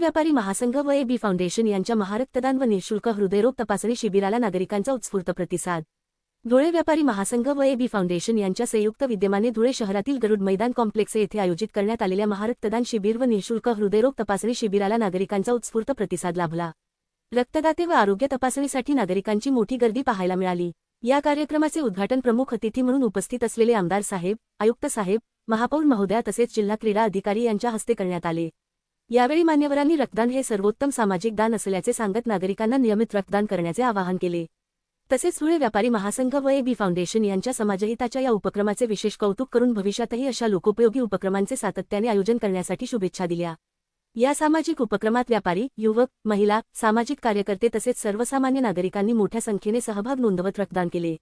व्यापारी महासंघ व एबी फाउंडेशन यांच्या महारक्तदान व निःशुल्क हृदयरोग तपासणी शिबिराला नागरिकांचा उत्स्फूर्त प्रतिसाद। धुळे व्यापारी महासंघ व एबी फाउंडेशन यांच्या संयुक्त विद्यमाने धुळे शहरातील गरुड मैदान कॉम्प्लेक्स येथे आयोजित करण्यात आलेल्या महारक्तदान शिबिर व निःशुल्क हृदयरोग तपासणी शिबिराला नागरिकांचा उत्स्फूर्त प्रतिसाद लाभला। रक्तदाते व आरोग्य तपासणीसाठी नागरिकांची मोठी गर्दी पाहायला मिळाली। या कार्यक्रमाचे उद्घाटन प्रमुख अतिथी म्हणून उपस्थित असलेले आमदार साहेब, आयुक्त साहेब, महापौर महोदया तसेच जिल्हा क्रीडा अधिकारी यांच्या हस्ते करण्यात आले। यावेळी मान्यवरांनी रक्तदान हे सर्वोत्तम सामाजिक दान असल्याचे सांगत नागरिकांना नियमित रक्तदान करण्याचे आवाहन केले। तसेच धुळे व्यापारी महासंघ व एबी फाउंडेशन यांच्या समाजहिताच्या या उपक्रमाचे विशेष कौतुक करून भविष्यातही अशा लोकोपयोगी उपक्रमांचे सातत्याने आयोजन करण्यासाठी शुभेच्छा दिल्या। या सामाजिक उपक्रमात व्यापारी, युवक, महिला, सामाजिक कार्यकर्ते तसेच सर्वसामान्य नागरिकांनी मोठ्या संख्येने सहभाग नोंदवत रक्तदान केले।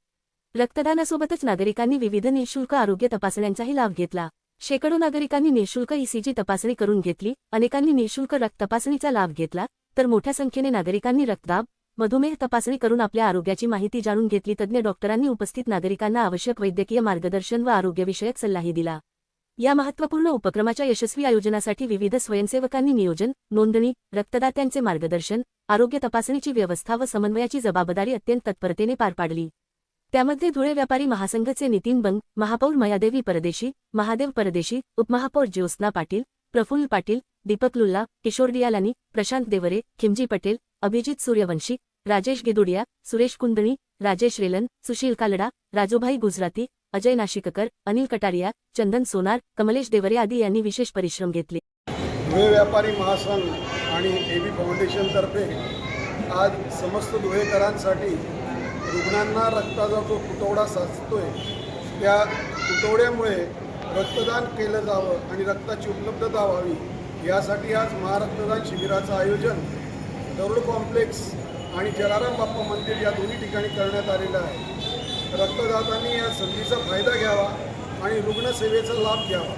रक्तदानासोबतच नागरिकांनी विविध निःशुल्क आरोग्य तपासण्यांचाही लाभ घेतला। शेकडो नागरिकांनी निःशुल्क ईसीजी तपासणी करून घेतली, अनेकांनी निःशुल्क रक्त तपासणीचा लाभ घेतला, तर मोठ्या संख्येने नागरिकांनी रक्तदाब, मधुमेह तपासणी करून आपल्या आरोग्याची माहिती जाणून घेतली। तज्ज्ञ डॉक्टरांनी उपस्थित नागरिकांना आवश्यक वैद्यकीय मार्गदर्शन व आरोग्यविषयक सल्लाही दिला। या महत्त्वपूर्ण उपक्रमाच्या यशस्वी आयोजनासाठी विविध स्वयंसेवकांनी नियोजन, नोंदणी, रक्तदात्यांचे मार्गदर्शन, आरोग्य तपासणीची व्यवस्था व समन्वयाची जबाबदारी अत्यंत तत्परतेने पार पाडली। त्यामध्ये धुळे व्यापारी महासंघचे नितीन बंग, महापौर मयादेवी परदेशी, महादेव परदेशी, उपमहापौर ज्योत्स्ना पाटील, प्रफुल्ल पाटील, दीपक लुल्ला, किशोर डियालानी, प्रशांत देवरे, खिमजी पटेल, अभिजित सूर्यवंशी, राजेश गिदुडिया, सुरेश कुंदणी, राजेश रेलन, सुशील कालडा, राजूभाई गुजराती, अजय नाशिककर, अनिल कटारिया, चंदन सोनार, कमलेश देवरे आदी यांनी विशेष परिश्रम घेतले। धुळे व्यापारी महासंघ आणि एबी फाउंडेशनतर्फे आज समस्त धुळेकरांसाठी रुग्णांना रक्ताचा जो तुटवडा साचतोय त्या तुटवड्यामुळे रक्तदान केलं जावं आणि रक्ताची उपलब्धता व्हावी यासाठी आज महारक्तदान शिबिराचं आयोजन गरुड कॉम्प्लेक्स आणि जलाराम बाप्पा मंदिर या दोन्ही ठिकाणी करण्यात आलेलं आहे। रक्तदात्यांनी या संधीचा फायदा घ्यावा आणि रुग्णसेवेचा लाभ घ्यावा।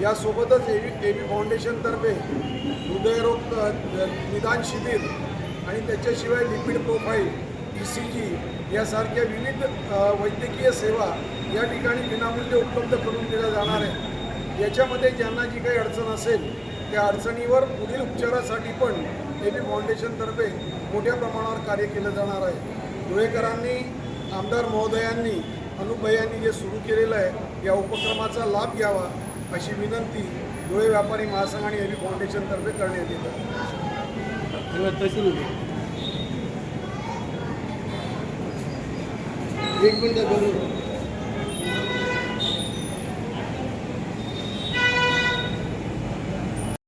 यासोबतच एबी फाउंडेशनतर्फे हृदयरोग निदान शिबिर आणि त्याच्याशिवाय लिपिड प्रोफाईल, ईसीजी यासारख्या विविध वैद्यकीय सेवा या ठिकाणी विनामूल्य उपलब्ध करून दिल्या जाणार आहे। याच्यामध्ये ज्यांना जी काही अडचण असेल त्या अडचणीवर पुढील उपचारासाठी पण एबी फाउंडेशनतर्फे मोठ्या प्रमाणावर कार्य केलं जाणार आहे। धुळेकरांनी, आमदार महोदयांनी, अनुपभयांनी जे सुरू केलेलं आहे या उपक्रमाचा लाभ घ्यावा अशी विनंती धुळे व्यापारी महासंघ आणि एबी फाउंडेशनतर्फे करण्यात येत आहे। एक मिनिट